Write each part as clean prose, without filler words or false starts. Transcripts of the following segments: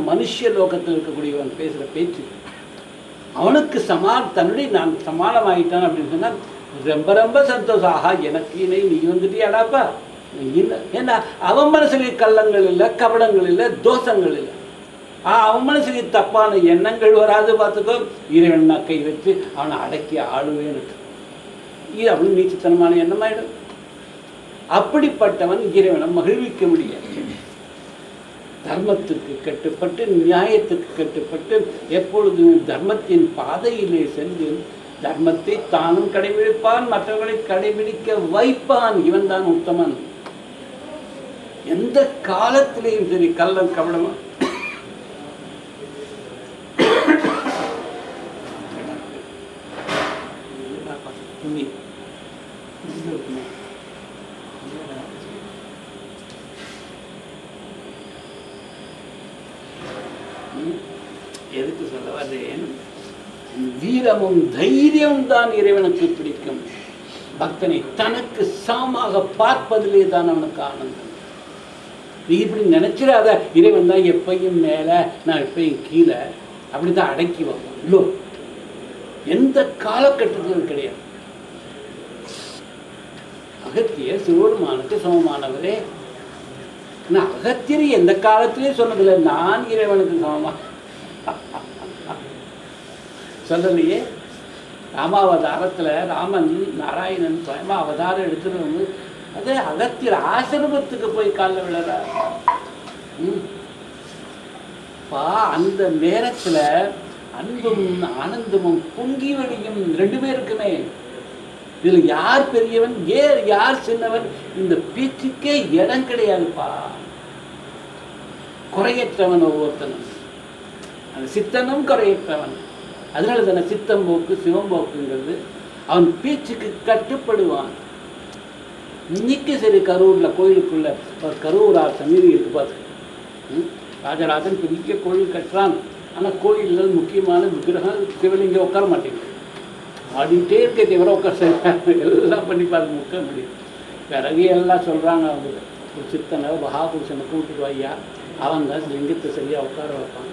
மனுஷ லோகத்தில் இருக்கக்கூடியவன் பேசுகிற பேச்சு அவனுக்கு தன்னுடைய நான் சமாளமாயிட்டான் அப்படின்னு சொன்னால் ரொம்ப ரொம்ப சந்தோஷம். ஆஹா, எனக்கு இணை நீ வந்துட்டியாடாப்பா. ஏன்னா அவன் மனசுலேயே கள்ளங்கள் இல்லை, கபடங்கள் இல்லை, தோஷங்கள் இல்லை. அவன் மனசுலேயே தப்பான எண்ணங்கள் வராது. பார்த்துக்கோ, இறைவன் நான் கை வச்சு அவனை அடக்கி ஆளுவேன்னு இது அவனு நீச்சத்தனமான எண்ணமாயிடும். அப்படிப்பட்டவன் இறைவனை மகிழ்விக்க முடியாது. தர்மத்துக்கு கட்டுப்பட்டு, நியாயத்துக்கு கட்டுப்பட்டு, எப்பொழுதும் தர்மத்தின் பாதையிலே சென்று தர்மத்தை தானும் கடைபிடிப்பான், மற்றவர்களை கடைபிடிக்க வைப்பான். இவன் தான் உத்தமன். எந்த காலத்திலேயும் சரி கள்ளம் கபடமா எதுக்கு சொல்ல வர்றேன்? வீரமும் தைரியம் தான் இறைவனுக்கு பிடிக்கும். பக்தனை தனக்கு சமமாக பார்ப்பதிலே தான் அவனுக்கு ஆனந்தம். நீ இப்படி நினைச்சிடாத, இறைவன் தான் எப்பையும் மேலே, நான் எப்பையும் கீழே, அப்படித்தான் அடக்கி வைப்போம். இல்லோ, எந்த காலகட்டத்திலும் கிடையாது. அகத்தியர் சிவபெருமானுக்கு சமமானவரே. நான் அகத்தியர் எந்த காலத்திலே சொன்னதில்லை நான் இறைவனுக்கு சமமா சொல்லலையே. ராமாவதாரத்தில் ராமன் நாராயணன் சுயமா அவதாரம் எடுத்துட்டு வந்து அதே அகத்தியர் ஆசிரமத்துக்கு போய் காலில் விழறார். அந்த நேரத்தில் அன்பும் ஆனந்தமும் பொங்கி வழியும் ரெண்டு பேருக்குமே. இதில் யார் பெரியவன் யார் சின்னவன் இந்த பேச்சுக்கே இடம் கிடையாதுப்பா. குறையற்றவன் ஒவ்வொருத்தனும். அந்த சித்தனும் குறையற்றவன். அதனால தானே சித்தம்போக்கு சிவம்போக்குங்கிறது. அவன் பேச்சுக்கு கட்டுப்படுவான். இன்னைக்கு சரி, கரூரில் கோயிலுக்குள்ள ஒரு கரூரார் சந்நிதி இருக்கு பார்த்து. ராஜராஜன் பெரிய கோயில் கட்டுறான். ஆனால் கோயிலில் முக்கியமான விக்கிரகம் சிவலிங்கம் உட்கார மாட்டேங்குது. ஆடிட்டே இருக்க தவிர உட்கார எல்லாம் பண்ணி பார்த்து முக்க முடியும். பிறகு எல்லாம் சொல்கிறாங்க, அவங்க ஒரு சித்தனை மகாபுருஷனை கூப்பிட்டு ஐயா, அவன் தான் லிங்கத்தை சரியாக உட்கார வைப்பான்.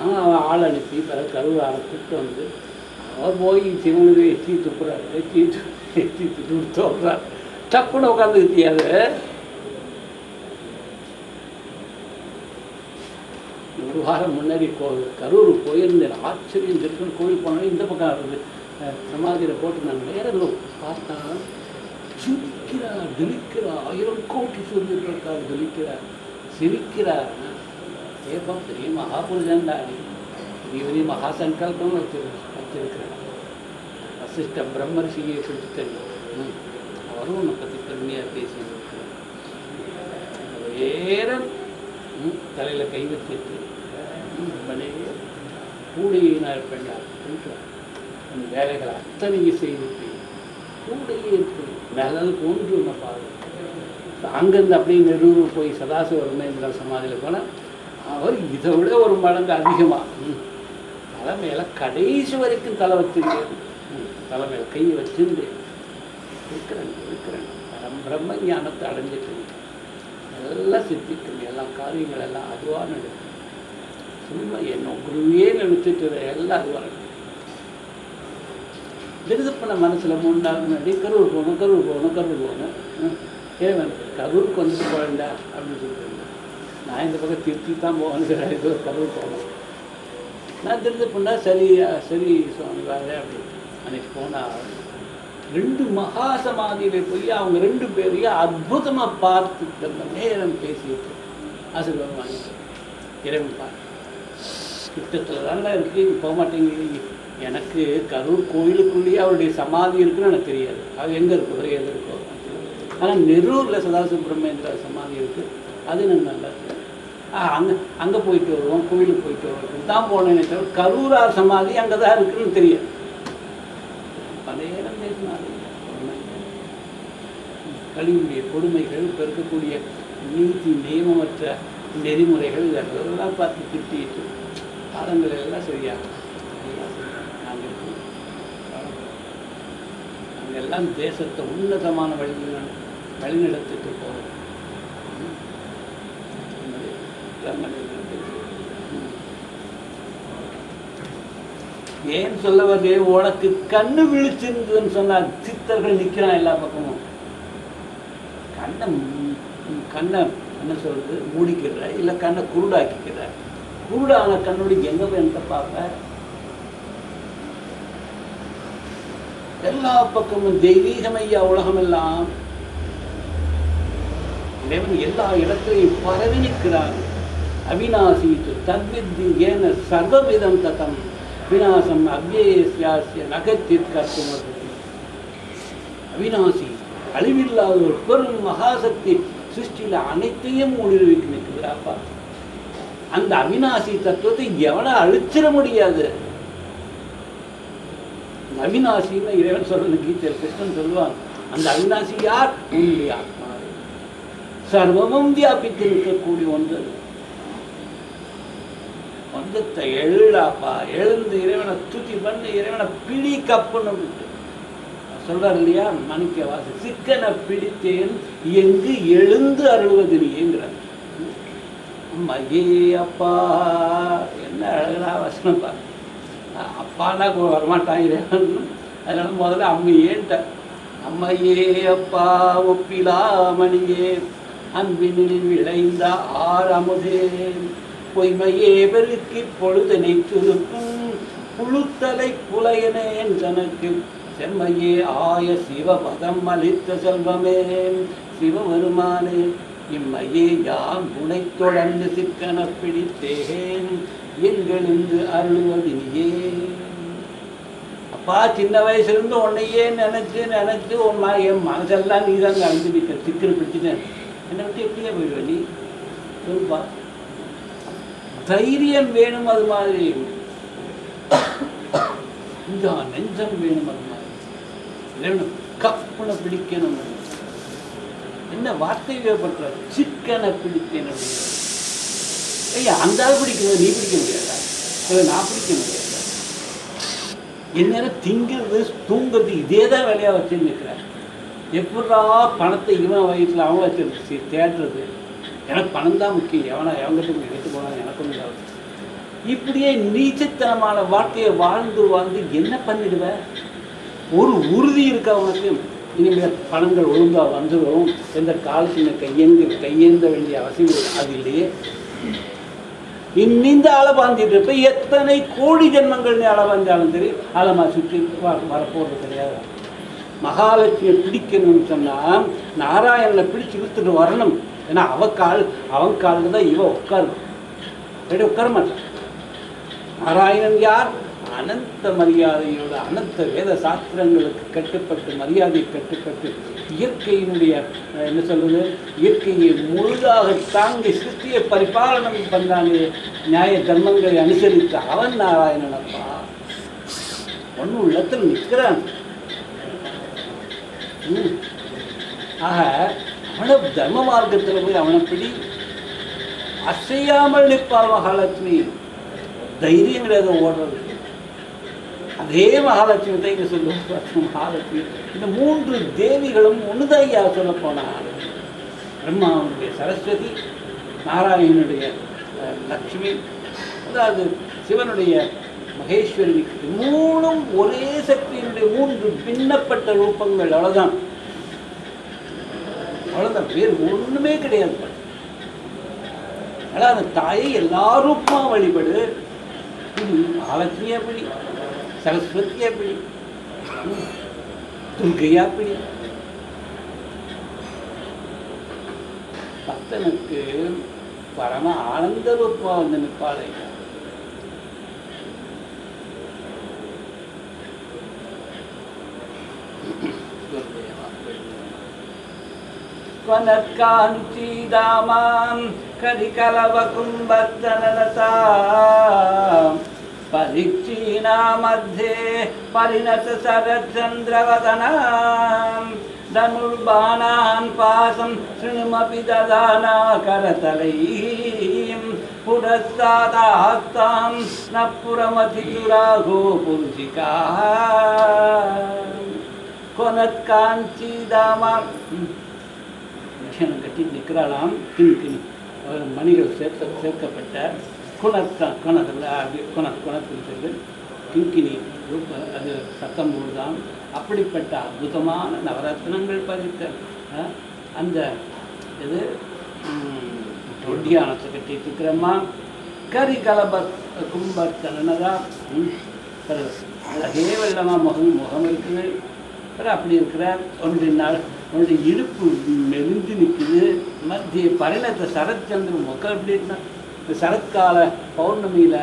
அவன் ஆள் அனுப்பி பிறகு கருவாரை கூப்பிட்டு வந்து அவர் போய் சிவனுக்கு எச்சி துப்புறாரு. எச்சி துப்புறார். டப்புன்னு உட்காந்துக்கிட்டே. அது ஒரு வாரம் முன்னாடி கரூர் போயிருந்தேன். ஆச்சரியம் இருக்குன்னு கோயில் போனாலும் இந்த பக்கம் இருக்குது சமாதியில் போட்டு நான் நேரில் பார்த்தா சிரிக்கிறார், தெளிக்கிறார். 1000 கோடி சொல்லியிருக்கார், தெளிக்கிறார், சிரிக்கிறார். ஏப்பா பெரிய மகாபுருஷன் தான், பெரிய மகாசங்கல்பம் வச்சிருக்கிறார். வசிஷ்ட பிரம்மரிஷியை குறித்து தெரியும். அவரும் உன்னை பற்றி பெருமையாக பேசியிருக்கிறார். வேற தலையில் கை வச்சுட்டு கூடையை நான் இருப்பேன் அந்த வேலைகளை அத்தனையும் செய்துட்டு கூடையே இருக்கு. நிழல் போன்று ஒன்று பாரு. அங்கேருந்து அப்படியே நெரூர் போய் சதாசிவ ரமேந்திர சமாதியில் போனால் அவர் இதை விட ஒரு மடங்கு அதிகமாக தலைமையில கடைசி வரைக்கும் தலை வச்சுருக்கேன். தலைமையில கையை வச்சுருந்து இருக்கிறேன் பிரம்ம ஞானத்தை அடைஞ்சிட்டு எல்லாம் சித்திக்கும். எல்லா காரியங்கள் எல்லாம் அதுவாக நடக்கும். சும்மா என்ன குருவே நினைச்சிட்டு எல்லாம் அதுவாக திருதப்பன மனசில் 3 நாள் முன்னாடி கரூர் போகணும். ஏன் கரூருக்கு வந்துட்டு போகண்டா அப்படின்னு சொல்லிட்டு நான் இந்த பக்கம் திருச்சி தான் போகணும். சரி, ஏதோ கரூர் போகணும். நான் திருதப்பண்ணா சரி சுவாமி வாங்க அப்படின்னு அன்னைக்கு போனால் 2 மகா சமாதியில போய் அவங்க 2 பேரையும் அற்புதமாக பார்த்துட்டு நேரம் பேசிட்டு ஆசீர்வாதம் வாங்கிட்டு இறைவன் பார்த்து கிட்டத்தில் தானே இருக்குது, போக மாட்டேங்குது. எனக்கு கரூர் கோயிலுக்குள்ளேயே அவருடைய சமாதி இருக்குன்னு எனக்கு தெரியாது. அது எங்கே இருக்கோ எது இருக்கோ. ஆனால் நெரூரில் சதாசிவபிரமேந்திர சமாதி இருக்குது. அது எனக்கு நல்லா இருக்குது. அங்கே போயிட்டு வருவோம், கோயிலுக்கு போயிட்டு வருவோம் தான் போனேன்னு தவிர கரூரார் சமாதி அங்கே தான் இருக்குன்னு தெரியாது. பல நேரம் பேசினாரு. கல்வியுடைய கொடுமைகள், இப்போ இருக்கக்கூடிய நீதி நியமமற்ற நெறிமுறைகள் இதெல்லாம் பார்த்து திட்டிட்டு காலங்கள் எல்லாம் சரியாகும். நாங்கெல்லாம் தேசத்தை உன்னதமான வழிநடத்திட்டு போகிறோம். ஏன் சொல்ல வருது, உனக்கு கண்ணு விழிச்சிருந்ததுன்னு சொன்னா சித்தர்கள் நிற்கிறான் எல்லா பக்கமும். கண்ணை என்ன சொல்றது, மூடிக்கிற இல்லை கண்ணை குருடாக்கிக்கிற. குருடான கண்ணுடைய எங்க போய் பார்ப்ப? எல்லா பக்கமும் தெய்வீகமையா உலகம் எல்லாம் இறைவன் எல்லா இடத்திலையும் பரவி நிற்கிறான். அவிநாசி தத்வித்தி ஏன சர்வவிதம் ததம் விநாசம் அவ்யேஸ்யாஸ்ய நகச்சித் கர்த்தும். அவிநாசி அழிவில்லாத ஒரு பெரும் மகாசக்தி சிருஷ்டியில அனைத்தையும் ஊடுருவிக்கு நிற்கிறாப்பா. அந்த அவிநாசி தத்துவத்தை எவனை அழிச்சிட முடியாது. அவிநாசின்னு இறைவன் சொல்றது கீதையில் கிருஷ்ணன் சொல்லுவான். அந்த அவிநாசி யார்? உன்னுடைய ஆத்மா. சர்வமும் வியாபித்து இருக்கக்கூடிய ஒன்று. வந்தத்தை எழுடாப்பா, எழுந்து இறைவனை துதி பண்ணு, இறைவனை பிடி கப்புன்னு சொல்றாரு இல்லையா மணிக்க வாசி, சிக்கனை பிடித்தேன் எங்கு எழுந்து அருள்வது நீங்கிறார். அம்மையே அப்பா, என்ன அழகா வசனப்பா. அப்பானா வரமாட்டான் இறைவன், அதனால முதல்ல அம்மையேன்ட்ட. அம்மையே அப்பா ஒப்பிலாமணியே அன்பினில் விளைந்த ஆரமுதே பொய்மையே பெருக்கி பொழுதனை சுருக்கும் புழுத்தலை புலையனேன் தனக்கு செம்மையே ஆய சிவபதம் அளித்த செல்வமே சிவபெருமானே இம்மையே யாம் உனை தொடர்ந்து சிக்கன பிடித்தேன் எங்களிருந்து அருள்வதினியே. அப்பா சின்ன வயசுலேருந்து உன்னையே நினச்சி நினச்சி என் மனசெல்லாம் நீ தான் அழிஞ்சு நிற்க, சிக்கனை பிடிச்சிட்டேன், என்னை விட்டு எப்படியே போயிடுவ நீ சொல்லுப்பா. தைரியம் வேணும், அது மாதிரி இந்த நெஞ்சம் வேணும், அது மாதிரி வேணும். கப்புனை பிடிக்கணும். என்ன வார்த்தை வேப்படுற, சிக்கனை பிடிக்கணும் அப்படின்னு. ஐயா அந்த ஆள் பிடிக்கிறது நீ பிடிக்க முடியாதா? நான் பிடிக்க முடியாதா? எந்நேரம் திங்கிறது தூங்குறது இதே தான் வேலையாக வச்சு நிற்கிறேன். எப்படா பணத்தை இவன் வயிற்றில் அவன் வச்சு தேடுறது? எனக்கு பணம் தான் முக்கியம், எவங்கிட்ட எடுத்து போனால் எனக்கும் இல்லாது. இப்படியே நீச்சத்தனமான வாழ்க்கையை வாழ்ந்து என்ன பண்ணிடுவேன்? ஒரு உறுதி இருக்கா உனக்கு? இனிமேல் பணங்கள் ஒழுங்காக வந்துடும், எந்த காலத்தில் கையேந்த வேண்டிய அவசியம் இல்லை. அது இல்லையே. இந்த அளவாந்திட்டு இருப்ப எத்தனை கோடி ஜென்மங்கள் நீ அளவாந்தாலும் சரி அளமா சுற்றி வரப்போறது கிடையாது. மகாலட்சுமியை பிடிக்கணும்னு சொன்னால் நாராயணனை பிடிச்சி இழுத்துட்டு வரணும். ஏன்னா அவன் காலுக்கு தான் இவன் உட்காரணும், உட்கார மாட்டான். நாராயணன் யார்? அனந்த மரியாதையோட அனந்த வேத சாஸ்திரங்களுக்கு கட்டுப்பட்டு மரியாதை கட்டுப்பட்டு இயற்கையினுடைய என்ன சொல்றது, இயற்கையை முழுதாக தாங்கி சிருஷ்டியை பரிபாலனம் பண்ணாங்க, நியாய தர்மங்களை அனுசரித்த அவன் நாராயணனப்பா. ஒன்றும் உள்ளத்தில் நிற்கிறான். ஆக அவனை தர்ம மார்க்கத்தில் போய் அவனை பிடி. அசையாமல் நிற்பாள் மகாலட்சுமி. தைரியம் கிடையாது ஓடுறது. அதே மகாலட்சுமி தான் இங்கே சொல்லுவாங்க. மகாலட்சுமி இந்த மூன்று தேவிகளும் ஒன்றுதையா சொல்ல போனால் பிரம்மாவுடைய சரஸ்வதி, நாராயணனுடைய லக்ஷ்மி, அதாவது சிவனுடைய மகேஸ்வரி, மூணும் ஒரே சக்தியினுடைய மூன்று பின்னப்பட்ட ரூபங்கள். அவ்வளோதான், அவ்வளோதான், பேர் ஒன்றுமே கிடையாது. அதனால் அந்த தாயை எல்லா ரூபமாக வழிபடு. மகாலட்சுமியா பிடி, சரஸ்வதியா பிடி, துர்கையா பிடி. பக்தனுக்கு பரம ஆனந்த ரூபா வந்து நிற்பாளை. காஞ்சிதாமாம் கரிகலவ கும்பத்தனலதா பரிச்சீனா மத்தியே பரிணத சரச்சந்திரவதனாம் தனுர்பாணான் பாசம் ஸ்ருணுமபி ததானா கரதலைம் புரஸ்தாதாஸ்தாம் நப்புரமதிதுராகோ புருஷிகா கொனத்காஞ்சிதாமாம். கட்டி நிற்கிறாளாம். கிணி மணிகள் சேர்க்கப்பட்ட குணத்தில் அப்படி குணத்தில் சொல்லி கிங்கினி அது சத்தம் போடுதான். அப்படிப்பட்ட அற்புதமான நவரத்னங்கள் பதித்த அந்த இது ஒட்டியானத்தை கட்டிட்டு இருக்கிறம்மா. கரி கலபத் கும்பர்த்தனதா அழகே வெள்ளமாக முகம் இருக்குது. அப்படி இருக்கிறார். ஒன்றுடைய இடுப்பு மெலிந்து நிற்குது. மத்திய பரிணத்தை சரத்சந்திரன் முகம் எப்படி இருக்குன்னா, இந்த சரத்கால பௌர்ணமியில்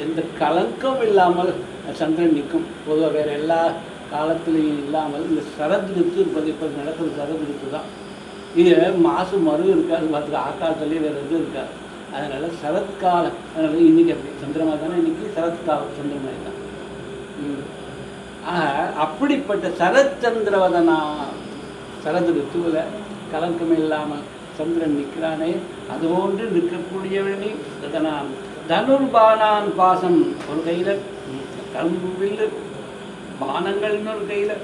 எந்த கலங்கம் இல்லாமல் சந்திரன் நிற்கும். பொதுவாக வேறு எல்லா காலத்துலேயும் இல்லாமல் இந்த சரத் ரித்து இருப்பது இப்போ நடக்கிற சரத் ரித்து தான். இது மாசு மறு இருக்காது, பார்த்துக்க ஆக்காலத்துலேயே வேறு எதுவும் இருக்காது. அதனால் சரத்காலம், அதனால் இன்றைக்கி அப்படி சந்திரமாக தானே இன்றைக்கி சரத்காலம் சந்திரமாய் தான். அப்படிப்பட்ட சரச்சந்திரவதனா சரத் ரித்துவில் கலங்கமே இல்லாமல் சந்திரன் நிற்கிறானே, அது போன்று நிற்கக்கூடியவனே அதனால் தனுர்பானான் பாசம் ஒரு கையில், கரும்பில் பானங்கள் இன்னொரு கையில்,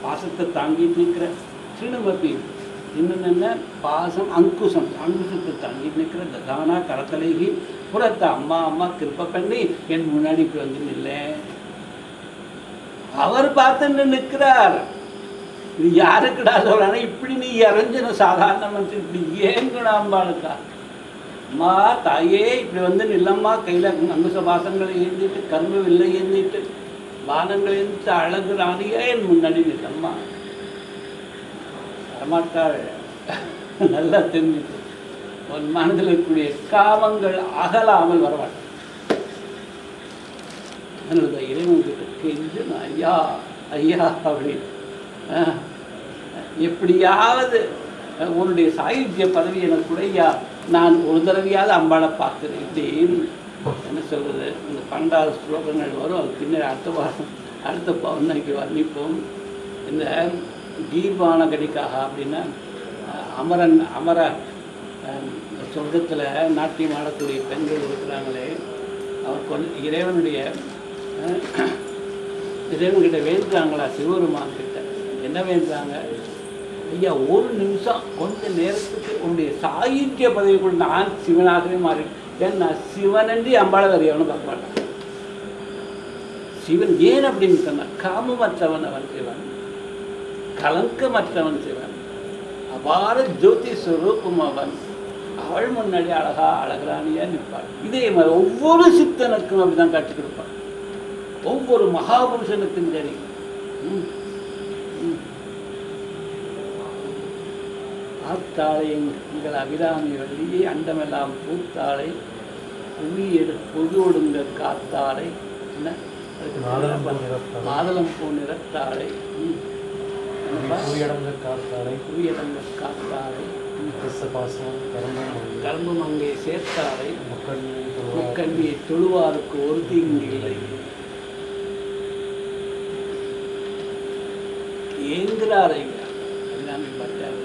பாசத்தை தாங்கிட்டு நிற்கிற சினுமப்பி இன்னும் என்ன பாசம் அங்குசத்தை தாங்கிட்டு நிற்கிற ததானா கரத்தலைகி புறத்தை அம்மா கிருப்ப பண்ணி என் முன்னாடி இப்படி வந்து இல்லை. அவர் பார்த்துன்னு நிற்கிறார். இது யாருக்குடா சொல்றானா, இப்படி நீ இறஞ்சணும் சாதாரண மனுஷன் இப்படி ஏங்குனாம்பாளுக்கா. அம்மா தாயே இப்படி வந்து நில்லம்மா, கையில் அங்குச பாசங்களை ஏந்திட்டு கரும்பு வில்லை ஏந்திட்டு பானங்கள் ஏந்திட்டு அழகு ராணியே என் முன்னாடி நில்லம்மா. வரமாட்டாள். நல்லா தெரிஞ்சுட்டு உன் மனதில் இருக்கக்கூடிய காமங்கள் அகலாமல் வரமாட்டாள். அதனால இறைவன்கிட்ட கெஞ்சு ஐயா ஐயா அப்படின்னு எப்படியாவது உன்னுடைய சாகித்ய பதவி எனக்கு கூடயா, நான் ஒரு தடவையாவது அம்பாளை பார்க்குறேன் இப்படின்னு என்ன சொல்கிறது. இந்த 12 ஸ்லோகங்கள் வரும். அது பின்னாடி அடுத்த பௌர்ணமிக்கு வர்ணிப்போம். இந்த கீர்வான கடிக்காக அப்படின்னா அமர சொர்க்கத்தில் நாட்டியம் ஆடக்கூடிய பெண்கள் இருக்கிறாங்களே, அவர் இறைவன்கிட்ட வேண்டுறாங்களா, சிவபெருமான் கிட்ட என்ன வேண்டுறாங்க, ஐயா ஒரு நிமிஷம் கொஞ்ச நேரத்துக்கு உன்னுடைய சாகித்ய பதவிக்குள் நான் சிவனாகவே மாறி. ஏன்னா சிவனன்றி அம்பாளை வேறு எவனும் பார்க்க மாட்டான். சிவன் ஏன் அப்படின்னு சொன்னான், காமமற்றவன் அவன் சிவன், கலங்கமற்றவன் சிவன், அபார ஜோதி ஸ்வரூபம் அவன். அவள் முன்னாடி அழகராணியா நிற்பாள். இதே மாதிரி ஒவ்வொரு சித்தனுக்கும் அப்படிதான் காட்சி கொடுப்பாள். ஒவ்வொரு மகாபுருஷனுக்கும் சரி. ஆத்தாளை எங்கள் அபிராமி வள்ளியை அண்டமெல்லாம் பூத்தாளை பொதுவொடுங்க காத்தாளை என்ன மாதளம் பூ நிறத்தாளை புவியடங்க காத்தாளை கரும்பு அங்கே சேர்த்தாளை முக்கண்ணியை தொழுவாருக்கு ஒரு தீங்கு இல்லை. ஏங்குறார் ஐயா எல்லாமே பார்த்தாங்க.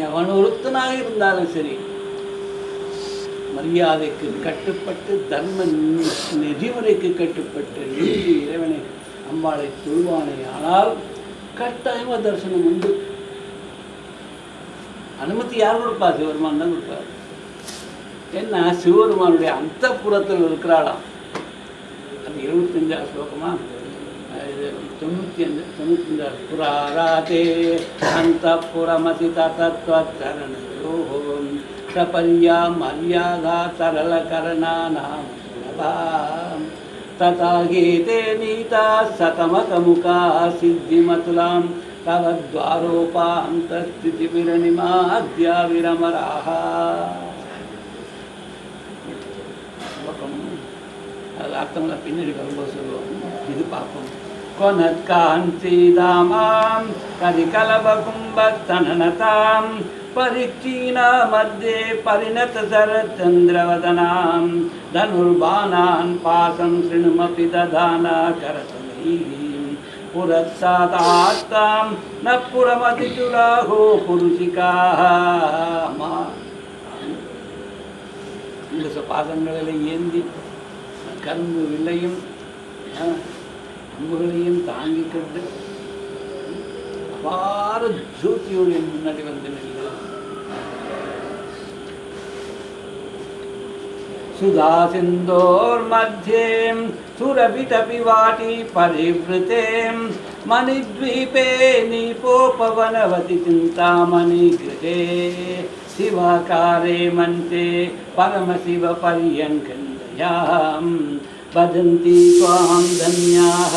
எவன் ஒருத்தனாக இருந்தாலும் சரி, மரியாதைக்கு கட்டுப்பட்டு தர்ம நெறிமுறைக்கு கட்டுப்பட்டு நீதி இறைவனை அம்பாளை தொழுவானே ஆனால் கட்டாயமாக தரிசனம் உண்டு. அனுமதி யார் கொடுப்பா? சிவபெருமான் தான் கொடுப்பார். ஏன்னா சிவபெருமானுடைய அந்த புறத்தில் இருக்கிறாளாம். அது 25 ஸ்லோகமா, இது 95 புராராதே அந்த புறமதி தத்துவரணோ சபரியா மரியாதா சரள கரணானாம் ததா கீதே நீதா சதமகமுகா சித்திமதுலாம் தவத்வாரோபாந்தஸ்திதி விரணிமாத்யா விரமராஹ. அது அர்த்தம்லாம் பின்னாடி வரும்போது சொல்லுவோம். இது பார்ப்போம். கொனக்காஞ்சீதாமாம் கரிகலபகும்பத்தனனதாம் பரிச்சீனா மத்தியே பரிணத சரச்சந்திரவதனாம் தனுர்பானான் பாசம் ஸ்ருணுமபி ததானா கரதலைஹி புரத்சாதாஸ்தாம் ந புரமதிதுலாஹோ புருஷிகாஹ. இந்த பாதங்களில் ஏந்தி கரும்பு வில்லையும் அம்புகளையும் தாங்கிக்கிட்டு அபார ஜோதியோடைய முன்னாடி வந்து நின்று சுதா சிந்தோர் மத்தியே சுரபிடபி வாட்டி பரிவிருத்தே மணித்வீபே நீபோபவனவதி சிந்தாமணி கிருஹே சிவாகாரே மந்தே பரமசிவ பரியங்கந்தயாம் வதந்தி த்வாம் தன்யாः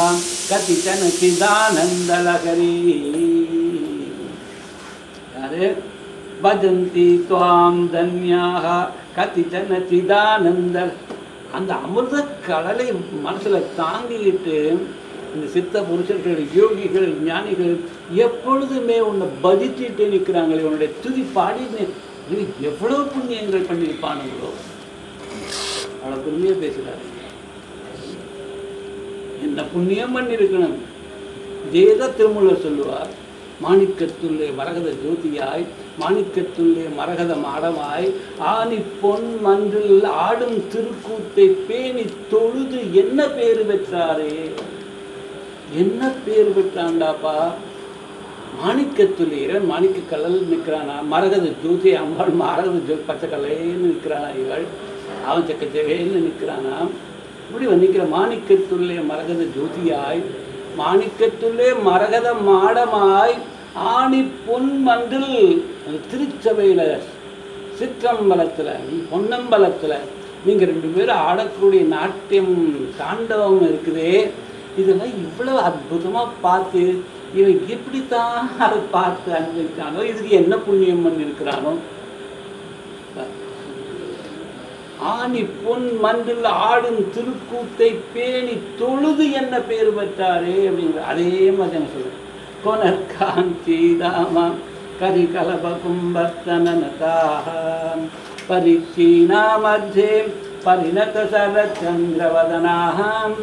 கதிச்சன சிதானந்தலகரி. யாரு? வதந்தி த்வாம் தன்யாः கதிச்சன சிதானந்த. அந்த அமிர்த கடலை மனசுல தாங்கிக்கிட்டு இந்த சித்த புருஷர்கள், யோகிகள், ஞானிகள் எப்பொழுதுமே உன்னை பதிச்சுட்டு நிற்கிறாங்களே, உன்னுடைய துதி பாடி எவ்வளவு புண்ணியங்கள் பண்ணியிருப்பானுங்களோ, அவ்வளோ பெருமையாக பேசுகிறாரு. என்ன புண்ணியம் பண்ணியிருக்கணும். இதேதான் திருமூலர் சொல்லுவார். மாணிக்கத்துள்ளே மரகத ஜோதியாய், மாணிக்கத்துள்ளே மரகத மாடமாய், ஆனி பொன் மன்றில் ஆடும் திருக்கூத்தை பேணி தொழுது என்ன பேரு பெற்றாரே, என்ன பேர் பெற்றாண்டாப்பா. மாணிக்கத்துள்ளே மாணிக்க கல்லல் நிற்கிறானா, மரகத ஜோதி அம்பாள் மரகத பச்சை கல்லைன்னு நிற்கிறானா, இவள் அவன் சக்கச்சவேன்னு நிற்கிறானா. இப்படி நிற்கிற மாணிக்கத்துள்ளே மரகத ஜோதியாய், மாணிக்கத்துள்ளே மரகத மாடமாய், ஆணி பொன் மன்றில் திருச்சபையில் சிற்றம்பலத்தில் பொன்னம்பலத்தில் நீங்கள் 2 பேரும் ஆடக்கூடிய நாட்டியம் தாண்டவம் இருக்குதே, இதெல்லாம் இவ்வளவு அற்புதமாக பார்த்து இவன் எப்படித்தான் அதை பார்த்து அனுபவித்தானோ, இதுக்கு என்ன புண்ணியம் பண்ணியிருக்கிறானோ. ஆணி பொன் மன்றில் ஆடும் திருக்கூத்தை பேணி தொழுது என்ன பேர் பெற்றாரே அப்படிங்கிற அதே மாதிரி நான் சொல்லுவேன். கொனற்காந்தி தாமாம் கரிகலப கும்பத்தனதாக பரிச்சீனா மத்தியே பரிணத சரச்சந்திரவதனாம்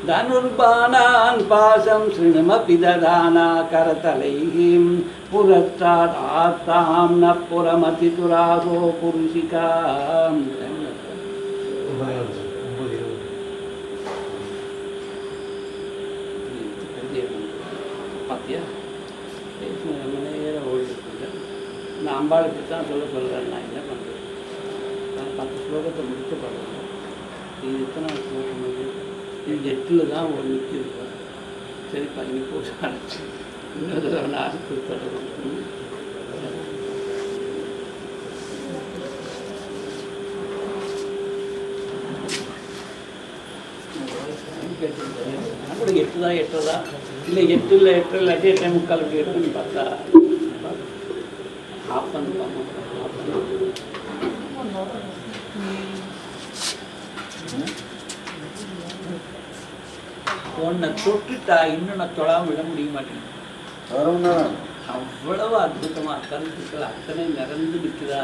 தனுர்பானான் பாசம் ஸ்ருணுமபி ததானா கரதலைஹிம் புரஸ்தாத் ஆத்தாம் ந புரமதி துராகோ புருஷிகாம். பார்த்தியா, ரொம்ப நேரம் ஓடிட்டு நான் அம்பாளுக்கு தான் சொல்கிறேன். நான் என்ன பண்ணுறேன், நான் 10 ஸ்லோகத்தை முடிக்க பாடுறேன். இது எத்தனை ஸ்லோகம்? இது 8ல் தான் ஒரு நிற்கிது. சரி, 10 போட்டு ஆரம்பிச்சு இன்னொரு தடவை நான் அடுத்து தொடரும். நான் கூட 8 தான் இல்லை 8 இல்லை 8 முக்கால் இருக்குன்னு பார்த்தா ஆஃப் பண்ணுவாங்க. ஒன்றை தொட்டுட்டா இன்னும் நான் தொடாமல் விட முடிய மாட்டேங்குது. அவ்வளவு அற்புதமா கருத்துக்கள் அத்தனை நிறந்து நிற்குதா.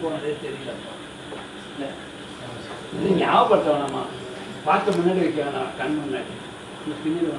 போனதே தெரியலப்பா. இல்லை இது ஞாபகப்படுத்த வேணாமா, பார்த்து முன்னாடி வைக்க வேணாம், கண் முன்னாடி இந்த பின்னாடி வேணாம்.